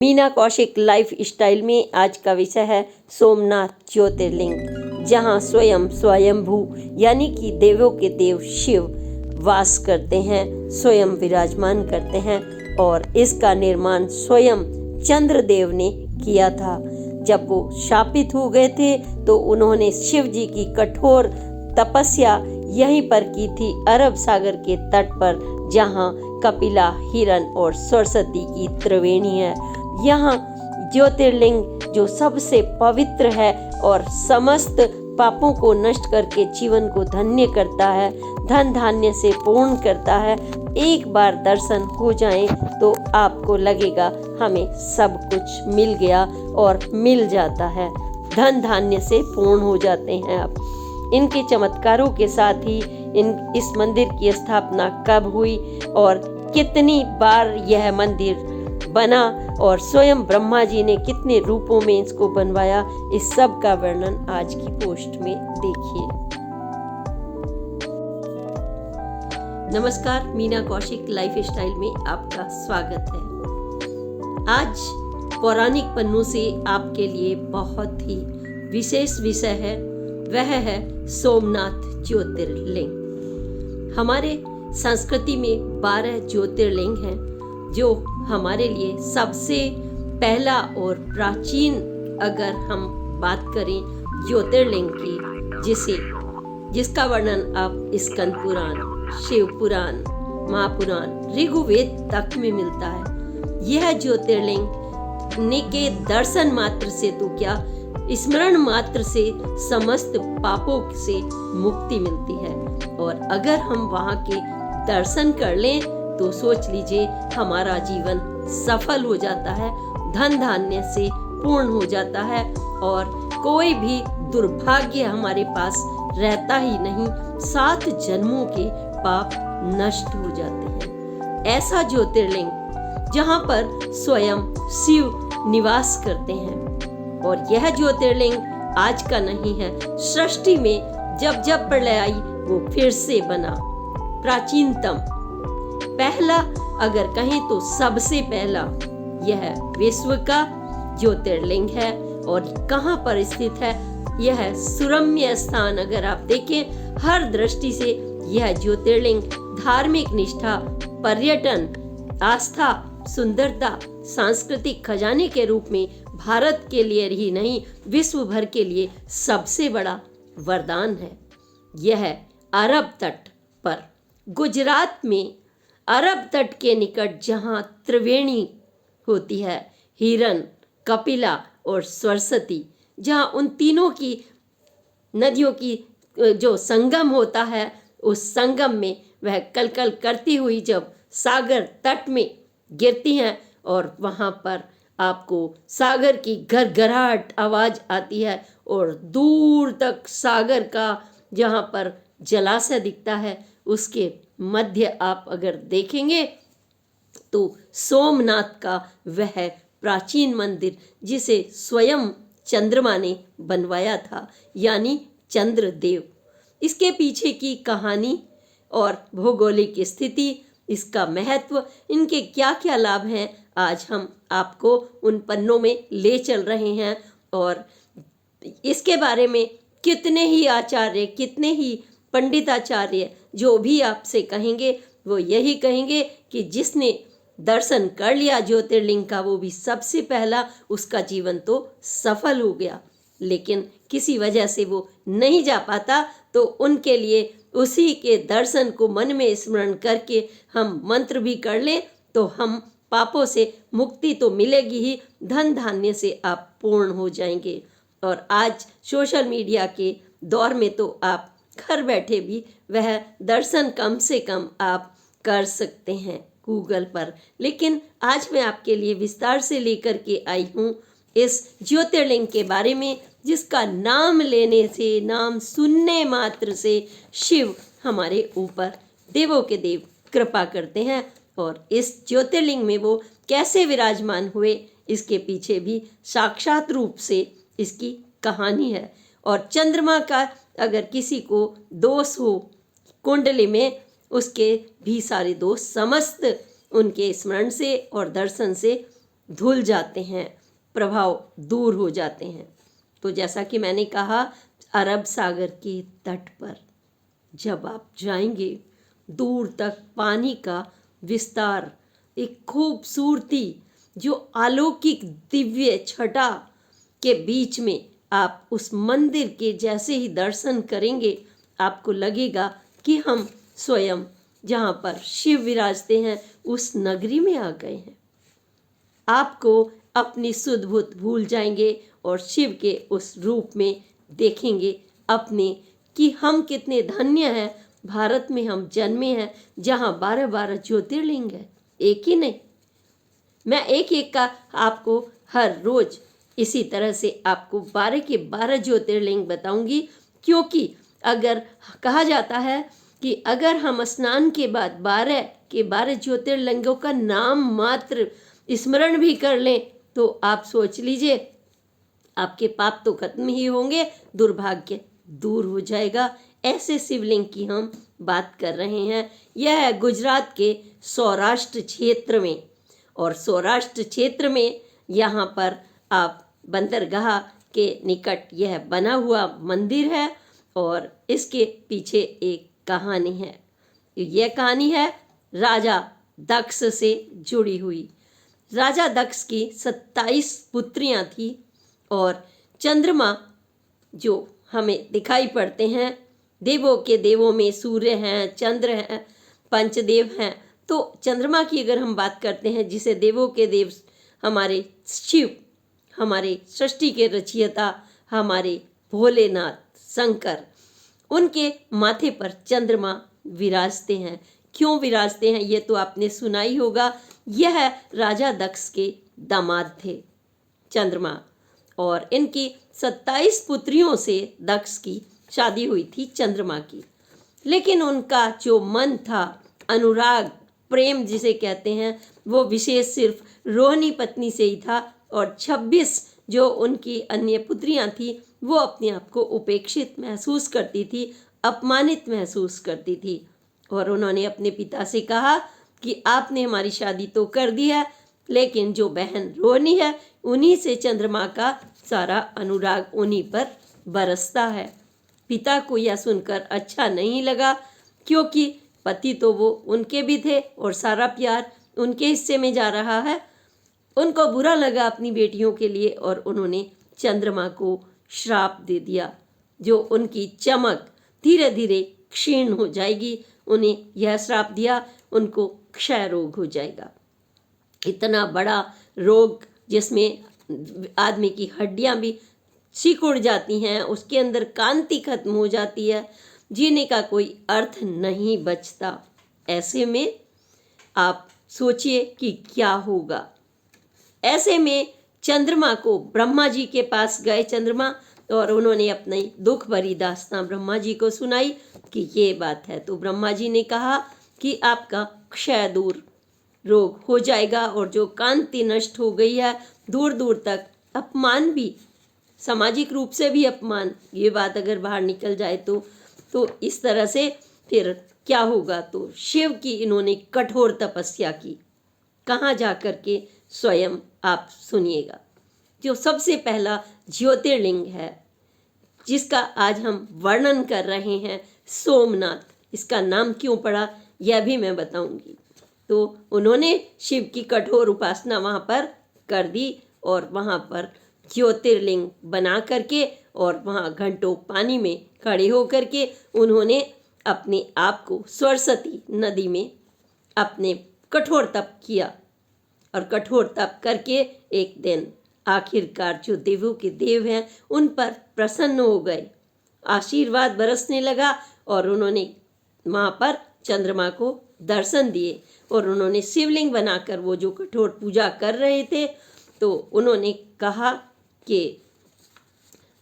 Meena Kaushik life style में आज का विषय है सोमनाथ ज्योतिर्लिंग, जहां स्वयं स्वयंभू यानी कि देवों के देव शिव वास करते हैं, स्वयं विराजमान करते हैं। और इसका निर्माण स्वयं चंद्रदेव ने किया था। जब वो शापित हो गए थे तो उन्होंने शिव जी की कठोर तपस्या यहीं पर की थी, अरब सागर के तट पर, जहां कपिला, हिरण और सरस्वती की त्रिवेणी है। यहाँ ज्योतिर्लिंग जो सबसे पवित्र है और समस्त पापों को नष्ट करके जीवन को धन्य करता है, धन धान्य से पूर्ण करता है। एक बार दर्शन हो जाए तो आपको लगेगा हमें सब कुछ मिल गया और मिल जाता है, धन धान्य से पूर्ण हो जाते हैं आप। इनके चमत्कारों के साथ ही इस मंदिर की स्थापना कब हुई और कितनी बार यह मंदिर बना और स्वयं ब्रह्मा जी ने कितने रूपों में इसको बनवाया, इस सब का वर्णन आज की पोस्ट में देखिए। नमस्कार, मीना कौशिक लाइफ स्टाइल में आपका स्वागत है। आज पौराणिक पन्नों से आपके लिए बहुत ही विशेष विषय है, वह है सोमनाथ ज्योतिर्लिंग। हमारे संस्कृति में 12 ज्योतिर्लिंग हैं जो हमारे लिए सबसे पहला और प्राचीन, अगर हम बात करें ज्योतिर्लिंग की, जिसका वर्णन आप स्कंद पुराण, शिव पुराण, महापुराण, ऋग्वेद तक में मिलता है। यह ज्योतिर्लिंग के दर्शन मात्र से तो क्या, स्मरण मात्र से समस्त पापों से मुक्ति मिलती है। और अगर हम वहां के दर्शन कर लें तो सोच लीजिए हमारा जीवन सफल हो जाता है, धन धान्य से पूर्ण हो जाता है और कोई भी दुर्भाग्य हमारे पास रहता ही नहीं, 7 जन्मों के पाप नष्ट हो जाते हैं। ऐसा ज्योतिर्लिंग जहां पर स्वयं शिव निवास करते हैं। और यह ज्योतिर्लिंग आज का नहीं है, सृष्टि में जब जब प्रलय आई वो फिर से बना। प्राचीनतम, पहला अगर कहें तो सबसे पहला यह विश्व का ज्योतिर्लिंग है। और कहाँ पर स्थित है? यह सुरम्य स्थान, अगर आप देखें हर दृष्टि से यह ज्योतिर्लिंग धार्मिक निष्ठा, पर्यटन, आस्था, सुंदरता, सांस्कृतिक खजाने के रूप में भारत के लिए ही नहीं, विश्व भर के लिए सबसे बड़ा वरदान है। यह अरब तट पर, गुजरात में अरब तट के निकट, जहाँ त्रिवेणी होती है, हिरण, कपिला और सरस्वती, जहाँ उन तीनों की नदियों की जो संगम होता है, उस संगम में वह कलकल करती हुई जब सागर तट में गिरती हैं और वहाँ पर आपको सागर की घरघराहट आवाज़ आती है और दूर तक सागर का जहाँ पर जलाशय दिखता है, उसके मध्य आप अगर देखेंगे तो सोमनाथ का वह प्राचीन मंदिर, जिसे स्वयं चंद्रमा ने बनवाया था, यानी चंद्रदेव। इसके पीछे की कहानी और भौगोलिक स्थिति, इसका महत्व, इनके क्या क्या लाभ हैं, आज हम आपको उन पन्नों में ले चल रहे हैं। और इसके बारे में कितने ही आचार्य, कितने ही पंडिताचार्य जो भी आपसे कहेंगे वो यही कहेंगे कि जिसने दर्शन कर लिया ज्योतिर्लिंग का, वो भी सबसे पहला, उसका जीवन तो सफल हो गया। लेकिन किसी वजह से वो नहीं जा पाता तो उनके लिए उसी के दर्शन को मन में स्मरण करके हम मंत्र भी कर लें तो हम पापों से मुक्ति तो मिलेगी ही, धन धान्य से आप पूर्ण हो जाएंगे। और आज सोशल मीडिया के दौर में तो आप घर बैठे भी वह दर्शन कम से कम आप कर सकते हैं गूगल पर। लेकिन आज मैं आपके लिए विस्तार से लेकर के आई हूँ इस ज्योतिर्लिंग के बारे में, जिसका नाम लेने से, नाम सुनने मात्र से शिव हमारे ऊपर, देवों के देव, कृपा करते हैं। और इस ज्योतिर्लिंग में वो कैसे विराजमान हुए, इसके पीछे भी साक्षात रूप से इसकी कहानी है। और चंद्रमा का अगर किसी को दोष हो कुंडली में, उसके भी सारे दोष समस्त उनके स्मरण से और दर्शन से धुल जाते हैं, प्रभाव दूर हो जाते हैं। तो जैसा कि मैंने कहा, अरब सागर के तट पर जब आप जाएंगे, दूर तक पानी का विस्तार, एक खूबसूरती, जो अलौकिक दिव्य छटा के बीच में आप उस मंदिर के जैसे ही दर्शन करेंगे, आपको लगेगा कि हम स्वयं जहाँ पर शिव विराजते हैं उस नगरी में आ गए हैं। आपको अपनी सुध बुध भूल जाएंगे और शिव के उस रूप में देखेंगे अपने कि हम कितने धन्य हैं, भारत में हम जन्मे हैं जहाँ 12 ज्योतिर्लिंग है, एक ही नहीं। मैं एक एक का आपको हर रोज इसी तरह से आपको 12 के 12 ज्योतिर्लिंग बताऊंगी, क्योंकि अगर कहा जाता है कि अगर हम स्नान के बाद 12 के 12 ज्योतिर्लिंगों का नाम मात्र स्मरण भी कर लें तो आप सोच लीजिए आपके पाप तो खत्म ही होंगे, दुर्भाग्य दूर हो जाएगा। ऐसे शिवलिंग की हम बात कर रहे हैं। यह है गुजरात के सौराष्ट्र क्षेत्र में, और सौराष्ट्र क्षेत्र में यहाँ पर आप बंदरगाह के निकट यह बना हुआ मंदिर है और इसके पीछे एक कहानी है। यह कहानी है राजा दक्ष से जुड़ी हुई। राजा दक्ष की 27 पुत्रियां थी और चंद्रमा जो हमें दिखाई पड़ते हैं, देवों के देवों में सूर्य हैं, चंद्र हैं, पंचदेव हैं। तो चंद्रमा की अगर हम बात करते हैं, जिसे देवों के देव हमारे शिव, हमारे सृष्टि के रचयिता, हमारे भोलेनाथ शंकर, उनके माथे पर चंद्रमा विराजते हैं। क्यों विराजते हैं ये तो आपने सुना ही होगा। यह राजा दक्ष के दामाद थे चंद्रमा, और इनकी 27 पुत्रियों से दक्ष की शादी हुई थी चंद्रमा की। लेकिन उनका जो मन था, अनुराग, प्रेम जिसे कहते हैं, वो विशेष सिर्फ रोहिणी पत्नी से ही था, और 26 जो उनकी अन्य पुत्रियां थी वो अपने आप को उपेक्षित महसूस करती थी, अपमानित महसूस करती थी। और उन्होंने अपने पिता से कहा कि आपने हमारी शादी तो कर दी है, लेकिन जो बहन रोहिणी है उन्हीं से चंद्रमा का सारा अनुराग उन्हीं पर बरसता है। पिता को यह सुनकर अच्छा नहीं लगा, क्योंकि पति तो वो उनके भी थे और सारा प्यार उनके हिस्से में जा रहा है। उनको बुरा लगा अपनी बेटियों के लिए, और उन्होंने चंद्रमा को श्राप दे दिया, जो उनकी चमक धीरे धीरे क्षीण हो जाएगी। उन्हें यह श्राप दिया, उनको क्षय रोग हो जाएगा। इतना बड़ा रोग जिसमें आदमी की हड्डियां भी सिकुड़ जाती हैं, उसके अंदर कांति खत्म हो जाती है, जीने का कोई अर्थ नहीं बचता। ऐसे में आप सोचिए कि क्या होगा। ऐसे में चंद्रमा को ब्रह्मा जी के पास गए चंद्रमा, और उन्होंने अपनी दुख भरी दास्तां ब्रह्मा जी को सुनाई कि ये बात है। तो ब्रह्मा जी ने कहा कि आपका क्षय दूर रोग हो जाएगा, और जो कांति नष्ट हो गई है, दूर दूर तक अपमान भी, सामाजिक रूप से भी अपमान, ये बात अगर बाहर निकल जाए तो इस तरह से फिर क्या होगा। तो शिव की इन्होंने कठोर तपस्या की। कहाँ जा कर के स्वयं आप सुनिएगा। जो सबसे पहला ज्योतिर्लिंग है जिसका आज हम वर्णन कर रहे हैं, सोमनाथ, इसका नाम क्यों पड़ा यह भी मैं बताऊंगी। तो उन्होंने शिव की कठोर उपासना वहाँ पर कर दी, और वहाँ पर ज्योतिर्लिंग बना करके और वहाँ घंटों पानी में खड़े होकर के उन्होंने अपने आप को सरस्वती नदी में अपने कठोर तप किया। और कठोर तप करके एक दिन आखिरकार जो देवों के देव हैं उन पर प्रसन्न हो गए, आशीर्वाद बरसने लगा, और उन्होंने वहाँ पर चंद्रमा को दर्शन दिए। और उन्होंने शिवलिंग बनाकर वो जो कठोर पूजा कर रहे थे, तो उन्होंने कहा कि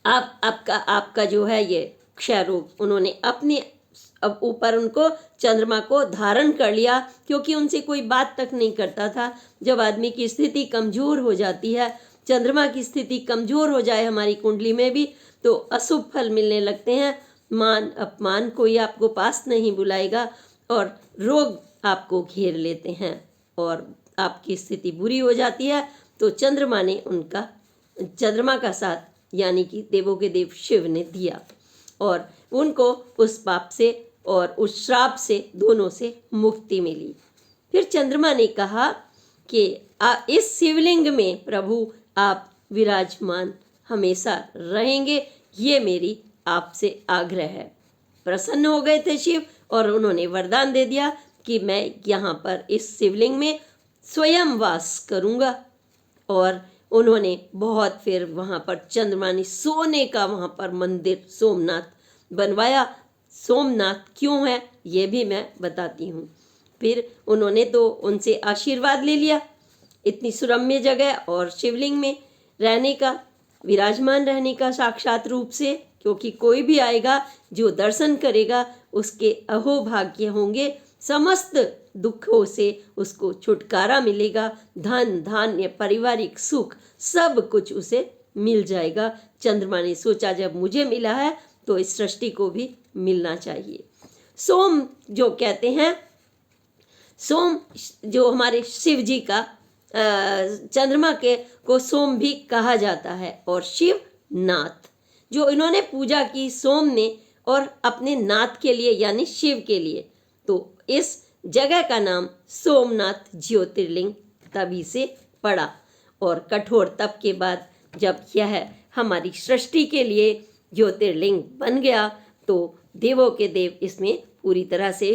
आपका जो है ये क्षय रोग, उन्होंने अपने अब ऊपर उनको चंद्रमा को धारण कर लिया, क्योंकि उनसे कोई बात तक नहीं करता था। जब आदमी की स्थिति कमज़ोर हो जाती है, चंद्रमा की स्थिति कमज़ोर हो जाए हमारी कुंडली में भी, तो अशुभ फल मिलने लगते हैं। मान अपमान कोई आपको पास नहीं बुलाएगा, और रोग आपको घेर लेते हैं और आपकी स्थिति बुरी हो जाती है। तो चंद्रमा का साथ यानी कि देवों के देव शिव ने दिया और उनको उस पाप से और उस श्राप से दोनों से मुक्ति मिली। फिर चंद्रमा ने कहा कि इस शिवलिंग में प्रभु आप विराजमान हमेशा रहेंगे, ये मेरी आपसे आग्रह है। प्रसन्न हो गए थे शिव और उन्होंने वरदान दे दिया कि मैं यहाँ पर इस शिवलिंग में स्वयं वास करूँगा। और उन्होंने बहुत फिर वहाँ पर चंद्रमा ने सोने का वहाँ पर मंदिर सोमनाथ बनवाया। सोमनाथ क्यों है ये भी मैं बताती हूँ। फिर उन्होंने तो उनसे आशीर्वाद ले लिया, इतनी सुरम्य जगह और शिवलिंग में रहने का, विराजमान रहने का साक्षात रूप से, क्योंकि कोई भी आएगा जो दर्शन करेगा उसके अहोभाग्य होंगे, समस्त दुखों से उसको छुटकारा मिलेगा, धन धान्य पारिवारिक सुख सब कुछ उसे मिल जाएगा। चंद्रमा ने सोचा जब मुझे मिला है तो इस सृष्टि को भी मिलना चाहिए। सोम जो कहते हैं, सोम जो हमारे शिव जी का चंद्रमा के को सोम भी कहा जाता है और शिव नाथ, जो इन्होंने पूजा की सोम ने और अपने नाथ के लिए यानी शिव के लिए, तो इस जगह का नाम सोमनाथ ज्योतिर्लिंग तभी से पड़ा। और कठोर तप के बाद जब यह हमारी सृष्टि के लिए ज्योतिर्लिंग बन गया तो देवों के देव इसमें पूरी तरह से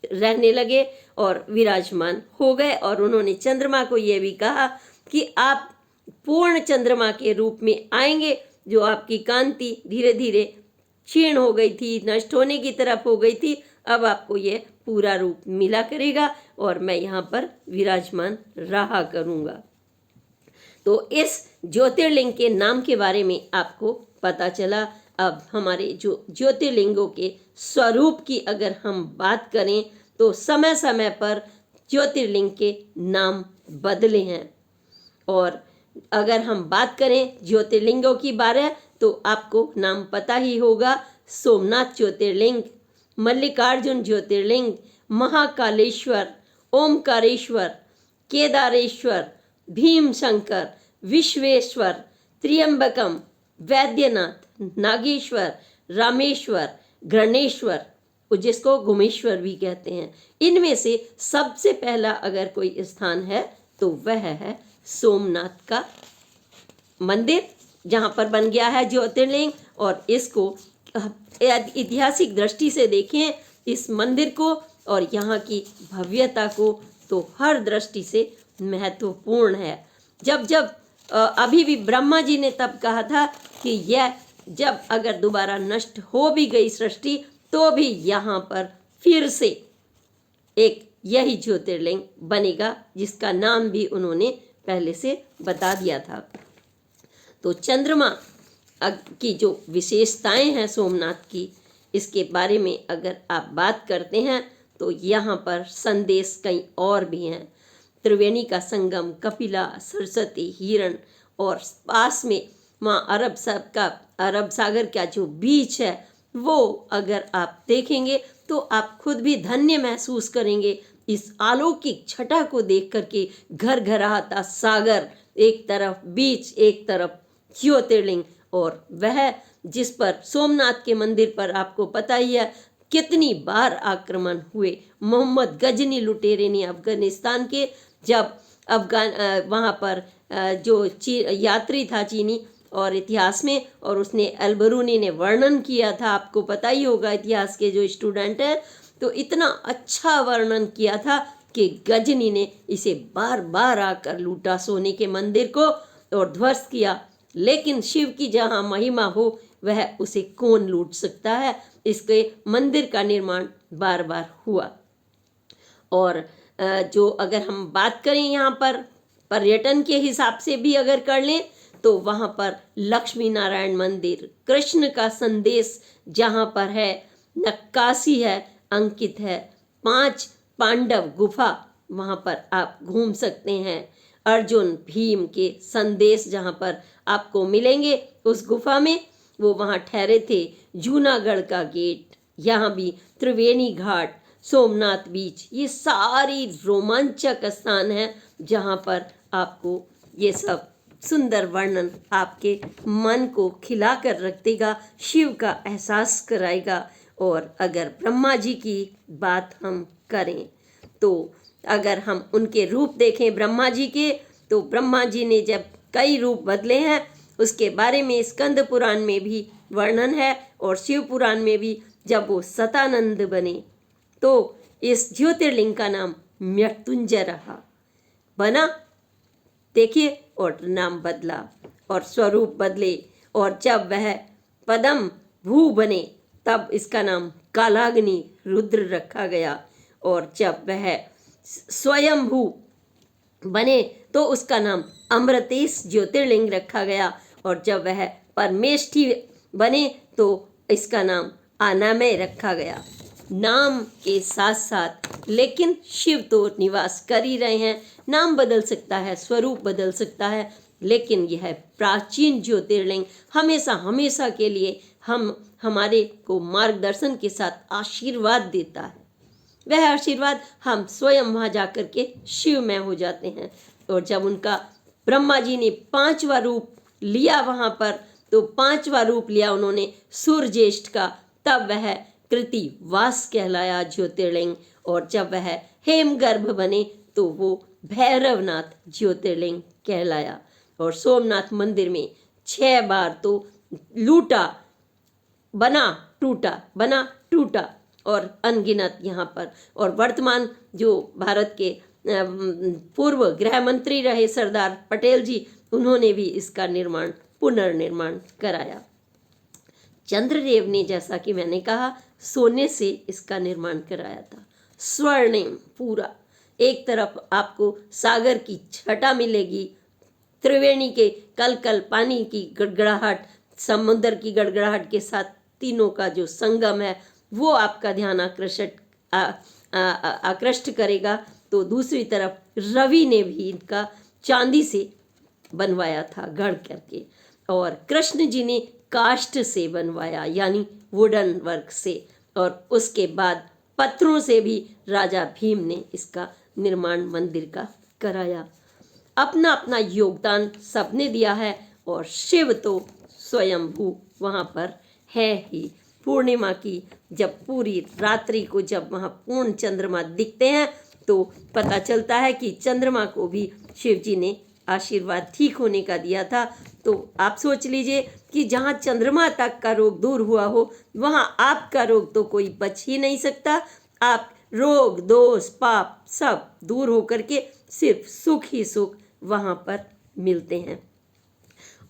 रहने लगे और विराजमान हो गए। और उन्होंने चंद्रमा को यह भी कहा कि आप पूर्ण चंद्रमा के रूप में आएंगे, जो आपकी कांति धीरे धीरे क्षीण हो गई थी, नष्ट होने की तरफ हो गई थी, अब आपको ये पूरा रूप मिला करेगा और मैं यहाँ पर विराजमान रहा करूँगा। तो इस ज्योतिर्लिंग के नाम के बारे में आपको पता चला। अब हमारे जो ज्योतिर्लिंगों के स्वरूप की अगर हम बात करें तो समय समय पर ज्योतिर्लिंग के नाम बदले हैं। और अगर हम बात करें ज्योतिर्लिंगों की बारे तो आपको नाम पता ही होगा, सोमनाथ ज्योतिर्लिंग, मल्लिकार्जुन ज्योतिर्लिंग, महाकालेश्वर, ओमकारेश्वर, केदारेश्वर, भीमशंकर, विश्वेश्वर, त्र्यंबकम, वैद्यनाथ, नागेश्वर, रामेश्वर, घृणेश्वर, जिसको गुमेश्वर भी कहते हैं। इनमें से सबसे पहला अगर कोई स्थान है तो वह है सोमनाथ का मंदिर, जहाँ पर बन गया है ज्योतिर्लिंग। और इसको ऐतिहासिक दृष्टि से देखें इस मंदिर को और यहाँ की भव्यता को तो हर दृष्टि से महत्वपूर्ण है। जब अभी भी ब्रह्मा जी ने तब कहा था कि यह जब अगर दोबारा नष्ट हो भी गई सृष्टि तो भी यहाँ पर फिर से एक यही ज्योतिर्लिंग बनेगा, जिसका नाम भी उन्होंने पहले से बता दिया था। तो चंद्रमा की जो विशेषताएं हैं सोमनाथ की, इसके बारे में अगर आप बात करते हैं तो यहाँ पर संदेश कई और भी हैं। त्रिवेणी का संगम, कपिला, सरस्वती, हिरण और पास में माँ अरब सागर का जो बीच है वो अगर आप देखेंगे तो आप खुद भी धन्य महसूस करेंगे इस अलौकिक छटा को देख करके। घर घर आता सागर, एक तरफ बीच, एक तरफ ज्योतिर्लिंग, और वह जिस पर सोमनाथ के मंदिर पर आपको पता ही है कितनी बार आक्रमण हुए। मोहम्मद गजनी लुटेरे ने अफगानिस्तान के जब वहाँ पर जो यात्री था चीनी और इतिहास में, और उसने अलबरूनी ने वर्णन किया था, आपको पता ही होगा इतिहास के जो स्टूडेंट हैं, तो इतना अच्छा वर्णन किया था कि गजनी ने इसे बार बार आकर लूटा सोने के मंदिर को और ध्वस्त किया। लेकिन शिव की जहाँ महिमा हो वह उसे कौन लूट सकता है। इसके मंदिर का निर्माण बार बार हुआ। और जो अगर हम बात करें यहाँ पर पर्यटन के हिसाब से भी अगर कर लें तो वहाँ पर लक्ष्मी नारायण मंदिर, कृष्ण का संदेश जहाँ पर है, नक्काशी है, अंकित है, 5 पांडव गुफा वहाँ पर आप घूम सकते हैं। अर्जुन भीम के संदेश जहाँ पर आपको मिलेंगे उस गुफा में, वो वहाँ ठहरे थे। जूनागढ़ का गेट, यहाँ भी त्रिवेणी घाट, सोमनाथ बीच, ये सारी रोमांचक स्थान हैं जहाँ पर आपको ये सब सुंदर वर्णन आपके मन को खिला कर रख देगा, शिव का एहसास कराएगा। और अगर ब्रह्मा जी की बात हम करें तो अगर हम उनके रूप देखें ब्रह्मा जी के, तो ब्रह्मा जी ने जब कई रूप बदले हैं उसके बारे में स्कंद पुराण में भी वर्णन है, और शिव पुराण में भी। जब वो सतानंद बने तो इस ज्योतिर्लिंग का नाम मृत्युंजय रहा, बना, देखिए, और नाम बदला और स्वरूप बदले। और जब वह पदम भू बने तब इसका नाम कालाग्नि रुद्र रखा गया। और जब वह स्वयंभू बने तो उसका नाम अमृतेश ज्योतिर्लिंग रखा गया। और जब वह परमेष्ठी बने तो इसका नाम अनामय रखा गया। नाम के साथ साथ लेकिन शिव तो निवास कर ही रहे हैं। नाम बदल सकता है, स्वरूप बदल सकता है, लेकिन यह प्राचीन ज्योतिर्लिंग हमेशा हमेशा के लिए हमारे को मार्गदर्शन के साथ आशीर्वाद देता है। वह आशीर्वाद हम स्वयं वहाँ जाकर के शिवमय हो जाते हैं। और जब उनका ब्रह्मा जी ने 5वां रूप लिया वहाँ पर, तो 5वां रूप लिया उन्होंने सूर्यज्येष्ठ का, तब वह कृतिवास कहलाया ज्योतिर्लिंग। और जब वह हेमगर्भ बने तो वो भैरवनाथ ज्योतिर्लिंग कहलाया। और सोमनाथ मंदिर में 6 बार तो लूटा, बना टूटा, बना टूटा, और अनगिनत यहाँ पर। और वर्तमान जो भारत के पूर्व गृह मंत्री रहे सरदार पटेल जी, उन्होंने भी इसका निर्माण, पुनर्निर्माण कराया। चंद्रदेव ने, जैसा कि मैंने कहा, सोने से इसका निर्माण कराया था, स्वर्णिम पूरा। एक तरफ आपको सागर की छटा मिलेगी, त्रिवेणी के कल कल पानी की गड़गड़ाहट, समुद्र की गड़गड़ाहट के साथ तीनों का जो संगम है वो आपका ध्यान आकृष्ट करेगा। तो दूसरी तरफ रवि ने भी इनका चांदी से बनवाया था गढ़ करके, और कृष्ण जी ने काष्ठ से बनवाया, यानी वुडन वर्क से। और उसके बाद पत्थरों से भी राजा भीम ने इसका निर्माण मंदिर का कराया। अपना अपना योगदान सबने दिया है, और शिव तो स्वयंभू वहाँ पर है ही। पूर्णिमा की जब पूरी रात्रि को जब वहाँ पूर्ण चंद्रमा दिखते हैं तो पता चलता है कि चंद्रमा को भी शिव जी ने आशीर्वाद ठीक होने का दिया था। तो आप सोच लीजिए कि जहाँ चंद्रमा तक का रोग दूर हुआ हो, वहाँ आपका रोग तो कोई बच ही नहीं सकता। आप रोग, दोष, पाप सब दूर होकर के सिर्फ सुख ही सुख वहाँ पर मिलते हैं।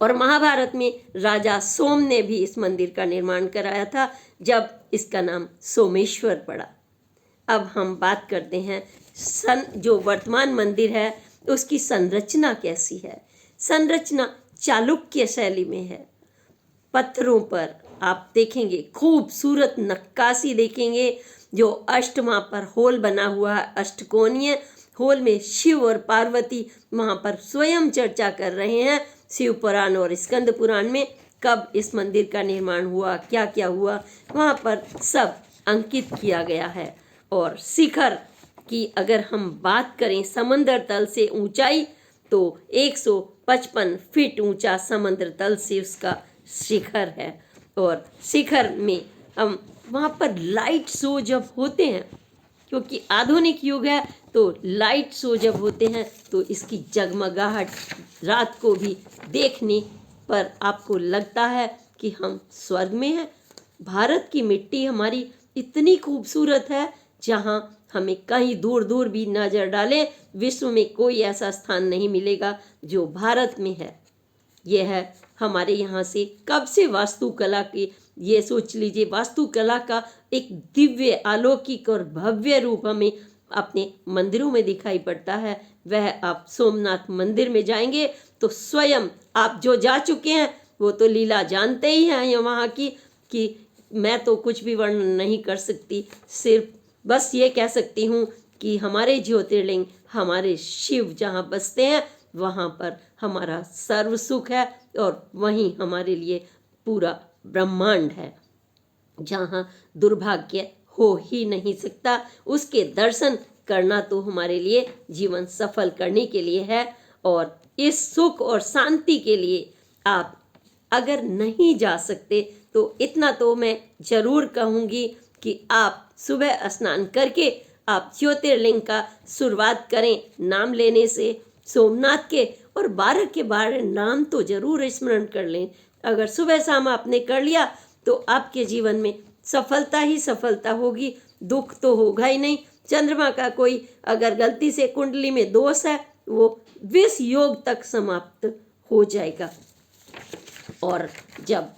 और महाभारत में राजा सोम ने भी इस मंदिर का निर्माण कराया था, जब इसका नाम सोमेश्वर पड़ा। अब हम बात करते हैं जो वर्तमान मंदिर है उसकी संरचना कैसी है। संरचना चालुक्य शैली में है। पत्थरों पर आप देखेंगे खूबसूरत नक्काशी देखेंगे, जो अष्टमा पर होल बना हुआ है, अष्टकोणीय होल में शिव और पार्वती वहाँ पर स्वयं चर्चा कर रहे हैं। शिव पुराण और स्कंद पुराण में कब इस मंदिर का निर्माण हुआ, क्या क्या हुआ, वहाँ पर सब अंकित किया गया है। और शिखर की अगर हम बात करें, समंदर तल से ऊंचाई, तो 155 फीट ऊंचा समंदर तल से उसका शिखर है। और शिखर में हम वहाँ पर लाइट शो जब होते हैं, क्योंकि आधुनिक युग है, तो लाइट शो जब होते हैं तो इसकी जगमगाहट रात को भी देखने पर आपको लगता है कि हम स्वर्ग में हैं। भारत की मिट्टी हमारी इतनी खूबसूरत है, जहाँ हमें कहीं दूर दूर भी नज़र डालें, विश्व में कोई ऐसा स्थान नहीं मिलेगा जो भारत में है। यह है हमारे यहाँ से कब से वास्तुकला की, ये सोच लीजिए, वास्तुकला का एक दिव्य, अलौकिक और भव्य रूप हमें अपने मंदिरों में दिखाई पड़ता है। वह आप सोमनाथ मंदिर में जाएंगे तो स्वयं आप जो जा चुके हैं वो तो लीला जानते ही हैं वहाँ की, कि मैं तो कुछ भी वर्णन नहीं कर सकती। सिर्फ बस ये कह सकती हूँ कि हमारे ज्योतिर्लिंग, हमारे शिव जहाँ बसते हैं वहाँ पर हमारा सर्व सुख है, और वहीं हमारे लिए पूरा ब्रह्मांड है, जहाँ दुर्भाग्य हो ही नहीं सकता। उसके दर्शन करना तो हमारे लिए जीवन सफल करने के लिए है। और इस सुख और शांति के लिए आप अगर नहीं जा सकते तो इतना तो मैं ज़रूर कहूँगी कि आप सुबह स्नान करके आप ज्योतिर्लिंग का शुरुआत करें नाम लेने से सोमनाथ के, और 12 के 12 नाम तो जरूर स्मरण कर लें। अगर सुबह शाम आपने कर लिया तो आपके जीवन में सफलता ही सफलता होगी, दुख तो होगा ही नहीं। चंद्रमा का कोई अगर गलती से कुंडली में दोष है वो विष योग तक समाप्त हो जाएगा। और जब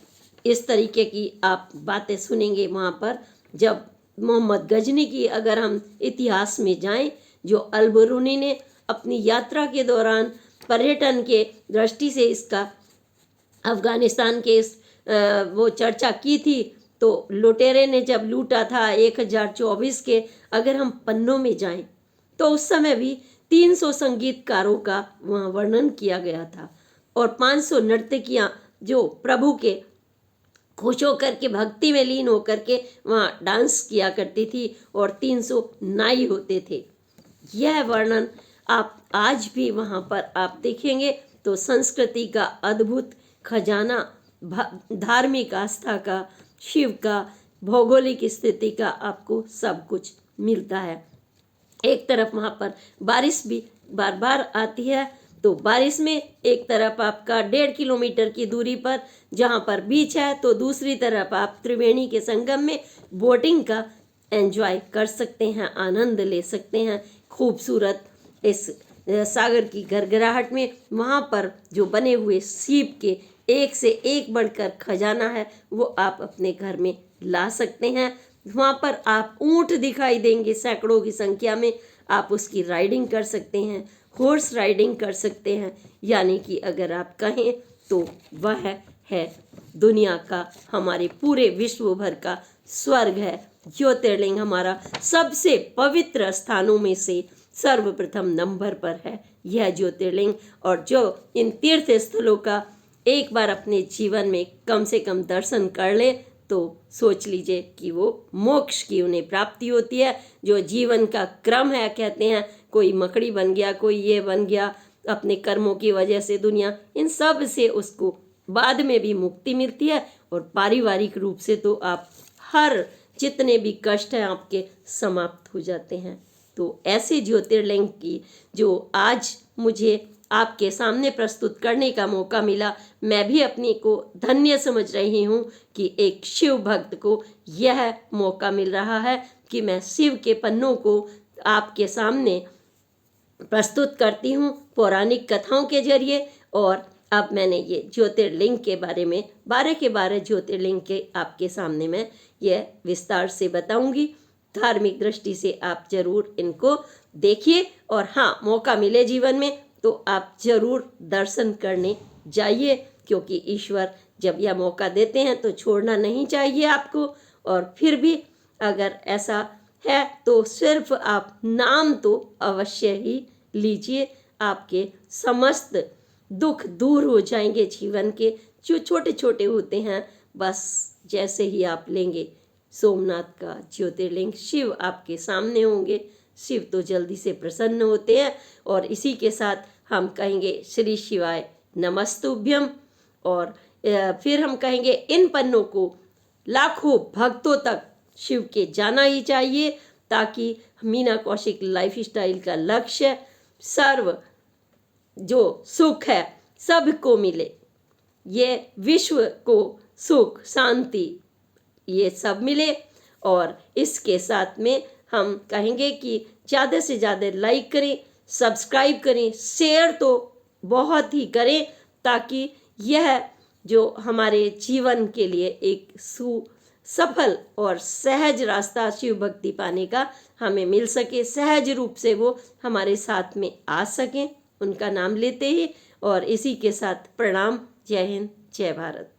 इस तरीके की आप बातें सुनेंगे वहाँ पर, जब मोहम्मद गजनी की अगर हम इतिहास में जाएं, जो अल-बिरूनी ने अपनी यात्रा के दौरान पर्यटन के दृष्टि से इसका अफ़गानिस्तान के वो चर्चा की थी, तो लुटेरे ने जब लूटा था 1024 के अगर हम पन्नों में जाएं तो उस समय भी 300 संगीतकारों का वहाँ वर्णन किया गया था और 500 नर्तकियाँ जो प्रभु के खुश होकर के भक्ति में लीन होकर के वहाँ डांस किया करती थी और 300 नाई होते थे। यह वर्णन आप आज भी वहाँ पर आप देखेंगे तो संस्कृति का अद्भुत खजाना, धार्मिक आस्था का, शिव का, भौगोलिक स्थिति का आपको सब कुछ मिलता है। एक तरफ वहाँ पर बारिश भी बार बार आती है, तो बारिश में एक तरफ आपका 1.5 किलोमीटर की दूरी पर जहाँ पर बीच है तो दूसरी तरफ आप त्रिवेणी के संगम में बोटिंग का एंजॉय कर सकते हैं, आनंद ले सकते हैं। खूबसूरत इस सागर की गरगराहट में वहाँ पर जो बने हुए सीप के एक से एक बढ़कर खजाना है वो आप अपने घर में ला सकते हैं। वहाँ पर आप ऊंट दिखाई देंगे सैकड़ों की संख्या में, आप उसकी राइडिंग कर सकते हैं, हॉर्स राइडिंग कर सकते हैं। यानी कि अगर आप कहें तो वह है दुनिया का, हमारे पूरे विश्व भर का स्वर्ग है। ज्योतिर्लिंग हमारा सबसे पवित्र स्थानों में से सर्वप्रथम नंबर पर है यह ज्योतिर्लिंग। और जो इन तीर्थ स्थलों का एक बार अपने जीवन में कम से कम दर्शन कर ले तो सोच लीजिए कि वो मोक्ष की उन्हें प्राप्ति होती है। जो जीवन का क्रम है, कहते हैं कोई मकड़ी बन गया, कोई ये बन गया, अपने कर्मों की वजह से दुनिया, इन सब से उसको बाद में भी मुक्ति मिलती है और पारिवारिक रूप से तो आप हर जितने भी कष्ट हैं आपके समाप्त हो जाते हैं। तो ऐसे ज्योतिर्लिंग की जो आज मुझे आपके सामने प्रस्तुत करने का मौका मिला, मैं भी अपने को धन्य समझ रही हूँ कि एक शिव भक्त को यह मौका मिल रहा है कि मैं शिव के पन्नों को आपके सामने प्रस्तुत करती हूँ पौराणिक कथाओं के जरिए। और अब मैंने ये ज्योतिर्लिंग के बारे में 12 के 12 ज्योतिर्लिंग के आपके सामने मैं यह विस्तार से बताऊंगी। धार्मिक दृष्टि से आप जरूर इनको देखिए और हाँ, मौका मिले जीवन में तो आप जरूर दर्शन करने जाइए, क्योंकि ईश्वर जब यह मौका देते हैं तो छोड़ना नहीं चाहिए आपको। और फिर भी अगर ऐसा है तो सिर्फ आप नाम तो अवश्य ही लीजिए, आपके समस्त दुख दूर हो जाएंगे जीवन के, जो छोटे छोटे होते हैं। बस जैसे ही आप लेंगे सोमनाथ का ज्योतिर्लिंग, शिव आपके सामने होंगे। शिव तो जल्दी से प्रसन्न होते हैं। और इसी के साथ हम कहेंगे श्री शिवाय नमस्तुभ्यम। और फिर हम कहेंगे इन पन्नों को लाखों भक्तों तक शिव के जाना ही चाहिए, ताकि मीना कौशिक लाइफ स्टाइल का लक्ष्य सर्व जो सुख है सबको मिले, ये विश्व को सुख शांति ये सब मिले। और इसके साथ में हम कहेंगे कि ज़्यादा से ज़्यादा लाइक करें, सब्सक्राइब करें, शेयर तो बहुत ही करें, ताकि यह जो हमारे जीवन के लिए एक सफल और सहज रास्ता शिव भक्ति पाने का हमें मिल सके, सहज रूप से वो हमारे साथ में आ सकें उनका नाम लेते ही। और इसी के साथ प्रणाम, जय हिंद, जय भारत।